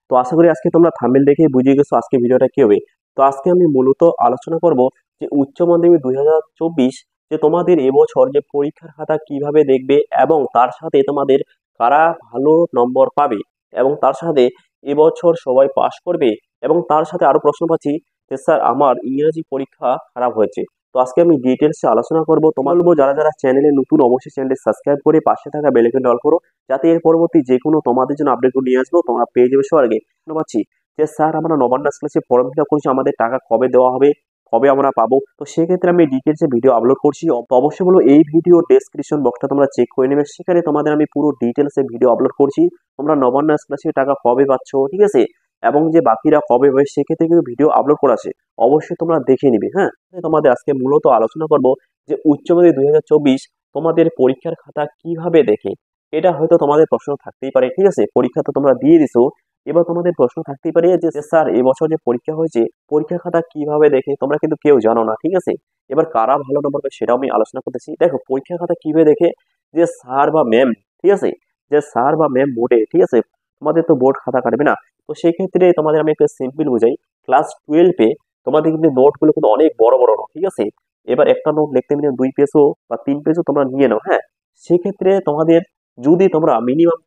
তো আশা করি আজকে তোমরা থাম্বনেল দেখে বুঝে গেছো আজকে ভিডিওটা কি হবে। তো আজকে আমি মূলত আলোচনা করব যে উচ্চ মাধ্যমিক 2024 যে তোমাদের এবছর যে পরীক্ষার খাতা কিভাবে দেখবে এবং তার সাথে তোমাদের কারা ভালো নম্বর পাবে এবং তার সাথে এবছর সবাই পাস করবে এবং তার সাথে আরো প্রশ্ন পাচ্ছি যে স্যার আমার ইংরেজি পরীক্ষা খারাপ হয়েছে। তো আজকে আমি ডিটেলসে আলোচনা করব। তোমার বলবো যারা যারা চ্যানেলে নতুন অবশ্যই চ্যানেলটি সাবস্ক্রাইব করে পাশে থাকা বেল আইকনটি অল করো, যাতে এর পরবর্তী যে কোনো তোমাদের জন্য আপডেটগুলো নিয়ে আসবো তোমরা পেয়ে যাবে সবার আগে। পাচ্ছি যে স্যার আমরা নবান্ন ক্লাসে ফর্ম ফিল আপ করছি, আমাদের টাকা কবে দেওয়া হবে, কবে আমরা পাবো। তো সেক্ষেত্রে আমি ডিটেলসে ভিডিও আপলোড করছি। তো অবশ্যই বলবো এই ভিডিও ডেসক্রিপশন বক্সটা তোমরা চেক করে নেবে, সেখানে তোমাদের আমি পুরো ডিটেলসে ভিডিও আপলোড করছি। তোমরা নবান্ন ক্লাসে টাকা কবে পাচ্ছ, ঠিক আছে, এবং যে বাকিরা কবে পাবে সেক্ষেত্রে কিন্তু ভিডিও আপলোড করা আছে, অবশ্যই তোমরা দেখে নিবে। হ্যাঁ, তোমাদের আজকে মূলত আলোচনা করব যে উচ্চ মাধ্যমিক 2024 তোমাদের পরীক্ষার খাতা কিভাবে দেখে। এটা হয়তো তোমাদের প্রশ্ন থাকতেই পারে, ঠিক আছে, পরীক্ষা তো তোমরা দিয়ে দিছো, এবার তোমাদের প্রশ্ন থাকতেই পারে যে স্যার এবছর যে পরীক্ষা হয়েছে পরীক্ষার খাতা কিভাবে দেখে, তোমরা কিন্তু কেউ জানো না, ঠিক আছে। এবার কারা ভালো নম্বর পাবে সেটাও আমি আলোচনা করতেছি। দেখো পরীক্ষার খাতা কিভাবে দেখে, যে স্যার বা ম্যাম, ঠিক আছে, যে স্যার বা ম্যাম বোর্ডে, ঠিক আছে, তোমাদের তো বোর্ড খাতা কাটবে না। তো সেই ক্ষেত্রে তোমাদের আমি একটা সিম্পল বুঝাই। ক্লাস 12-এ তোমাদের কিন্তু নোটগুলো কিন্তু অনেক বড় বড় নোট, ঠিক আছে। এবার একটা নোট লিখতে মিনিমাম 2 পেজও বা 3 পেজও তোমরা নিয়ে নাও। হ্যাঁ, সেক্ষেত্রে তোমাদের যদি তোমরা মিনিমাম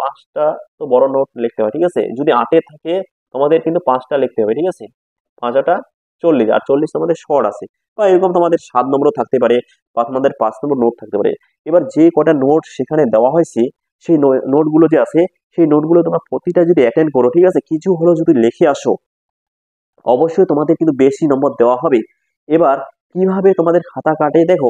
5টা তো বড় নোট লিখতে হবে, ঠিক আছে। যদি 8-এ থাকে তোমাদের কিন্তু 5টা লিখতে হবে, ঠিক আছে। 5-8 40, আর 40 তোমাদের শর্ট আছে, বা এরকম তোমাদের 7 নম্বরও থাকতে পারে, বা তোমাদের 5 নম্বর নোট থাকতে পারে। এবার যে কটা নোট সেখানে দেওয়া হয়েছে সেই নোটগুলো যে আছে সেই নোটগুলো তোমরা প্রতিটা যদি অ্যাটেন্ড করো, ঠিক আছে, কিছু হলেও যদি লিখে আসো, অবশ্যই তোমাদের কিন্তু বেশি নম্বর দেওয়া হবে। এবার কিভাবে তোমাদের খাতা কাটে দেখো,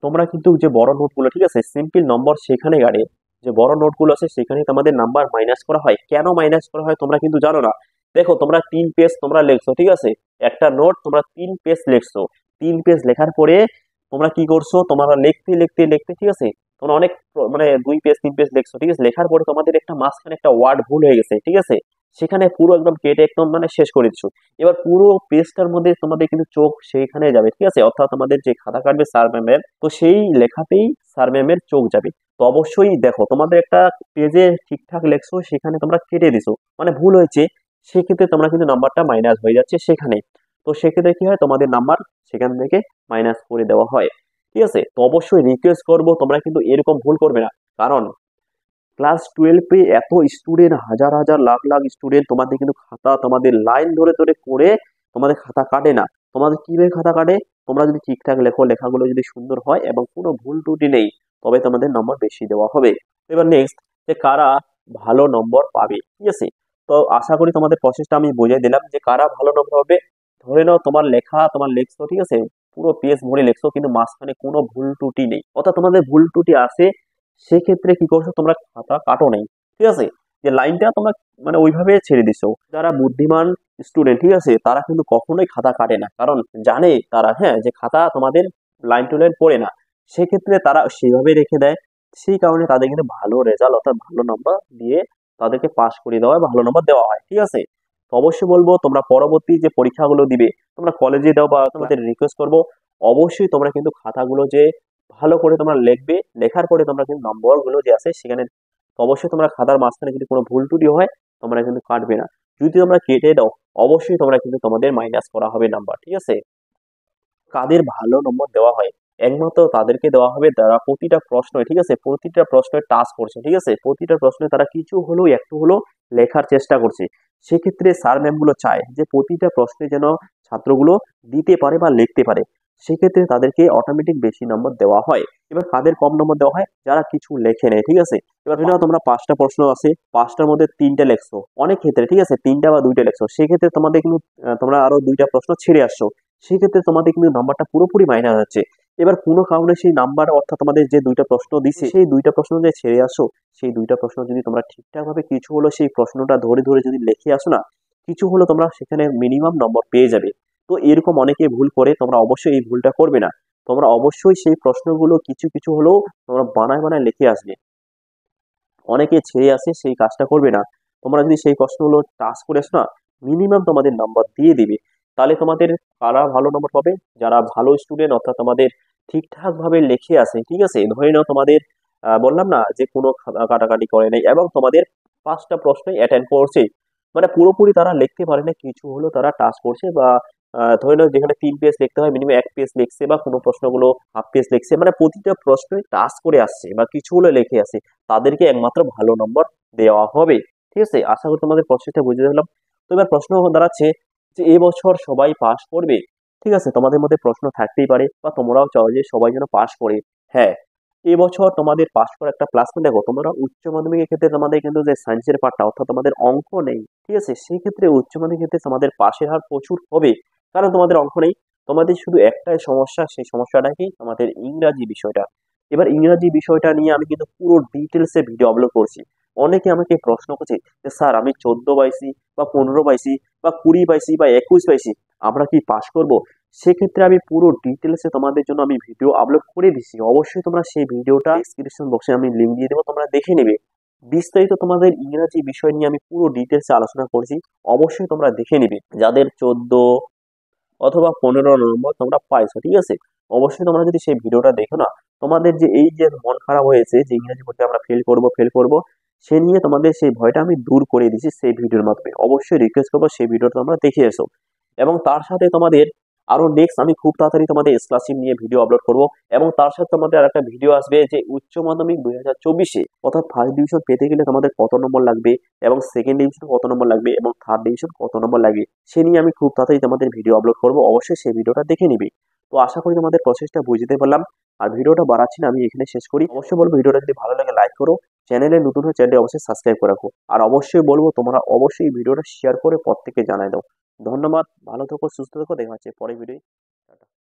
তোমরা কিন্তু যে বড় নোটগুলো, ঠিক আছে, সিম্পল নম্বর সেখানে গাড়ে, যে বড় নোটগুলো আছে সেখানে তোমাদের নাম্বার মাইনাস করা হয়। কেন মাইনাস করা হয় তোমরা কিন্তু জানো না। দেখো তোমরা 3 পেজ তোমরা লিখছো, ঠিক আছে, একটা নোট তোমরা 3 পেজ লিখছো। 3 পেজ লেখার পরে তোমরা কি করছো, তোমরা লিখতে লিখতে লিখতে, ঠিক আছে, তোমরা অনেক মানে 2 পেজ 3 পেজ লিখছো, ঠিক আছে, লেখার পরে তোমাদের একটা মাঝখানে একটা ওয়ার্ড ভুল হয়ে গেছে, ঠিক আছে, সেখানে পুরো একদম কেটে একদম মানে শেষ করে দিচ্ছ। এবার পুরো পেজটার মধ্যে তোমাদের কিন্তু চোখ সেইখানে যাবে, ঠিক আছে, অর্থাৎ তোমাদের যে খাতা কাটবে স্যার ম্যামের, তো সেই লেখাতেই স্যার ম্যামের চোখ যাবে। তো অবশ্যই দেখো তোমাদের একটা পেজে ঠিকঠাক লেখছো, সেখানে তোমরা কেটে দিছো, মানে ভুল হয়েছে, সেক্ষেত্রে তোমরা কিন্তু নাম্বারটা মাইনাস হয়ে যাচ্ছে সেখানে। তো সেক্ষেত্রে কি হয়, তোমাদের নাম্বার সেখান থেকে মাইনাস করে দেওয়া হয়, ঠিক আছে। তো অবশ্যই রিকোয়েস্ট করবো তোমরা কিন্তু এরকম ভুল করবে না, কারণ ক্লাস 12-এ এত স্টুডেন্ট, হাজার হাজার লাখ লাখ স্টুডেন্ট, তোমাদের কিন্তু খাতা তোমাদের লাইন ধরে ধরে করে তোমাদের খাতা কাটে না। তোমাদের কিভাবে খাতা কাটে, তোমরা যদি ঠিকঠাক লেখো, লেখাগুলো যদি সুন্দর হয় এবং কোনো ভুল ত্রুটি নেই, তবে তোমাদের নম্বর বেশি দেওয়া হবে। এবার নেক্সট, যে কারা ভালো নম্বর পাবে, ঠিক আছে। তো আশা করি তোমাদের প্রসেসটা আমি বুঝিয়ে দিলাম যে কারা ভালো নম্বর হবে। ধরে নাও তোমার লেখা তোমার লেখছো, ঠিক আছে, পুরো পেজ ভরে লেখছো কিন্তু মাঝখানে কোনো ভুল ত্রুটি নেই, অর্থাৎ তোমাদের ভুল ত্রুটি আছে, সেক্ষেত্রে কি করছো, তোমরা খাতা কাটো নাই, ঠিক আছে, যে লাইনটা তোমরা মানে ওইভাবে ছেড়ে দিছো। যারা বুদ্ধিমান স্টুডেন্ট, ঠিক আছে, তারা কিন্তু কখনোই খাতা কাটে না, কারণ জানে তারা, হ্যাঁ, যে খাতা তোমাদের লাইন টু লাইন পড়ে না, সেক্ষেত্রে তারা সেইভাবে রেখে দেয়। সেই কারণে তাদের কিন্তু ভালো রেজাল্ট অর্থাৎ ভালো নম্বর দিয়ে তাদেরকে পাস করে দেওয়া হয়, ভালো নম্বর দেওয়া হয়, ঠিক আছে। তো অবশ্যই বলবো তোমরা পরবর্তী যে পরীক্ষাগুলো দিবে তোমরা কলেজে দাও, বা তোমাদের রিকোয়েস্ট করবো অবশ্যই তোমরা কিন্তু খাতাগুলো যে ভালো করে তোমরা লিখবে, লেখার পরে তোমরা কিন্তু নম্বর গুলো যে আছে সেখানে অবশ্যই তোমরা খাতার মাঝখানে যদি কোনো ভুল ত্রুটি হয় তোমরা কিন্তু কাটবে না। যদি তোমরা কেটে দাও অবশ্যই তোমরা কিন্তু তোমাদের মাইনাস করা হবে নাম্বার, ঠিক আছে। কাদের ভালো নম্বর দেওয়া হয়, একমাত্র তাদেরকে দেওয়া হবে যারা প্রতিটা প্রশ্ন, ঠিক আছে, প্রতিটা প্রশ্নের টাচ করছে, ঠিক আছে, প্রতিটা প্রশ্নে তারা কিছু হলেও একটু হলেও লেখার চেষ্টা করছে। সেক্ষেত্রে স্যার ম্যাম গুলো চায় যে প্রতিটা প্রশ্নে যেন ছাত্রগুলো দিতে পারে বা লিখতে পারে, সেক্ষেত্রে তাদেরকে অটোমেটিক বেশি নম্বর দেওয়া হয়। এবার কাদের কম নম্বর দেওয়া হয়, যারা কিছু লেখে নেয়, ঠিক আছে। এবার ধরে নাও তোমরা 5টা প্রশ্ন আছে, 5টার মধ্যে 3টে লেখছো, অনেক ক্ষেত্রে, ঠিক আছে, 3টা বা 2টা লেখছো, সেক্ষেত্রে তোমাদের কিন্তু তোমরা আরো 2টা প্রশ্ন ছেড়ে আসছো, সেক্ষেত্রে তোমাদের কিন্তু নাম্বারটা পুরোপুরি মাইনাস হচ্ছে। এবার কোনো কারণে সেই নাম্বার অর্থাৎ তোমাদের যে 2টা প্রশ্ন দিছে সেই 2টা প্রশ্ন যে ছেড়ে আসো, সেই 2টা প্রশ্ন যদি তোমরা ঠিকঠাক ভাবে কিছু হলো সেই প্রশ্নটা ধরে ধরে যদি লিখে আসো না, কিছু হলো তোমরা সেখানে মিনিমাম নম্বর পেয়ে যাবে। তো এরকম অনেকে ভুল করে, তোমরা অবশ্যই এই ভুলটা করবে না। তোমরা অবশ্যই সেই প্রশ্নগুলো কিছু কিছু হলেও তোমরা বানায় বানায় লিখে আসবে। অনেকে ছেড়ে আসে, সেই কাজটা করবে না। তোমরা যদি সেই প্রশ্নগুলো টাচ করে আসো না, মিনিমাম তোমাদের নাম্বার দিয়ে দিবে। তাহলে তোমাদের কারা ভালো নম্বর পাবে, যারা ভালো স্টুডেন্ট অর্থাৎ তোমাদের ঠিকঠাক ভাবে লিখে আসে, ঠিক আছে। ধরে নাও তোমাদের বললাম না যে কোনো কাটাকাটি করে নাই এবং তোমাদের 5টা প্রশ্নই অ্যাটেন্ড করছে, মানে পুরোপুরি তারা লিখতে পারে না, কিছু হলেও তারা টাচ করছে বা ধরে নাও যেখানে 3 পেজ লিখতে হয় মিনিমাম 1 পেজ লিখছে, বা কোনো প্রশ্নগুলো হাফ পেজ লিখছে, মানে প্রতিটা প্রশ্নই টাচ করে আসছে বা কিছু হলে লিখে আসছে, তাদেরকে একমাত্র ভালো নম্বর দেওয়া হবে। ঠিক আছে, আশা করি তোমাদের প্রসেসটা বুঝে দিলাম। তো এবার প্রশ্ন দাঁড়াচ্ছে যে এবছর সবাই পাস করবে। ঠিক আছে, তোমাদের মধ্যে প্রশ্ন থাকতেই পারে বা তোমরাও চাও যে সবাই যেন পাস করে। হ্যাঁ, এবছর তোমাদের পাস করার একটা প্লাস পয়েন্ট দেখো, তোমরা উচ্চ মাধ্যমিকের ক্ষেত্রে তোমাদের কিন্তু যে সায়েন্সের পার্টটা অর্থাৎ তোমাদের অঙ্ক নেই। ঠিক আছে, সেই ক্ষেত্রে উচ্চ মাধ্যমিকের ক্ষেত্রে তোমাদের পাশের হার প্রচুর হবে, কারণ তোমাদের অঙ্ক নেই। তোমাদের শুধু একটাই সমস্যা, সেই সমস্যাটা কি, তোমাদের ইংরাজি বিষয়টা। এবার ইংরাজি বিষয়টা নিয়ে আমি কিন্তু পুরো ডিটেলসে ভিডিও আপলোড করছি। অনেকে আমাকে প্রশ্ন করছে যে স্যার আমি 14 পাইছি বা 15 পাইছি বা 20 পাইছি বা 21 পাইছি, আমরা কি পাস করব? সেক্ষেত্রে আমি পুরো ডিটেলসে তোমাদের জন্য আমি ভিডিও আপলোড করে দিচ্ছি, অবশ্যই তোমরা সেই ভিডিওটা ডিসক্রিপশন বক্সে আমি লিঙ্ক দিয়ে দেবো, তোমরা দেখে নেবে। বিস্তারিত তোমাদের ইংরাজি বিষয় নিয়ে আমি পুরো ডিটেলসে আলোচনা করছি, অবশ্যই তোমরা দেখে নিবে। যাদের 14 অথবা 15 নম্বর তোমরা পাইছো, ঠিক আছে, অবশ্যই তোমরা যদি সেই ভিডিওটা দেখো না, তোমাদের যে এই যে মন খারাপ হয়েছে যে ইংরেজি পড়তে আমরা ফেল করব, সে নিয়ে তোমাদের সেই ভয়টা আমি দূর করে দিচ্ছি সেই ভিডিওর মাধ্যমে। অবশ্যই রিকোয়েস্ট করবো সেই ভিডিওটা তোমরা দেখে এসো। এবং তার সাথে তোমাদের আরো নেক্সট আমি খুব তাড়াতাড়ি তোমাদের স্কলারশিপ নিয়ে ভিডিও আপলোড করব, এবং তার সাথে তোমাদের আর একটা ভিডিও আসবে যে উচ্চ মাধ্যমিক 2024-এ অর্থাৎ ফার্স্ট ডিভিশন পেতে গেলে তোমাদের কত নম্বর লাগবে, এবং সেকেন্ড ডিভিশন কত নম্বর লাগবে, এবং থার্ড ডিভিশন কত নম্বর লাগবে, সে নিয়ে আমি খুব তাড়াতাড়ি তোমাদের ভিডিও আপলোড করবো, অবশ্যই সেই ভিডিওটা দেখে নিবে। তো আশা করি তোমাদের প্রসেসটা বুঝতে পারলাম। আর ভিডিওটা বাড়াচ্ছি না, আমি এখানে শেষ করি। অবশ্যই বলবো ভিডিওটা যদি ভালো লাগে লাইক করো, চ্যানেলে নতুন হয়ে চ্যানেলটি অবশ্যই সাবস্ক্রাইব করে রাখো, আর অবশ্যই বলবো তোমরা অবশ্যই ভিডিওটা শেয়ার করে প্রত্যেককে জানাই দাও। ধন্যবাদ, ভালো থেকো, সুস্থ থেকো, দেখা হচ্ছে পরের ভিডিও।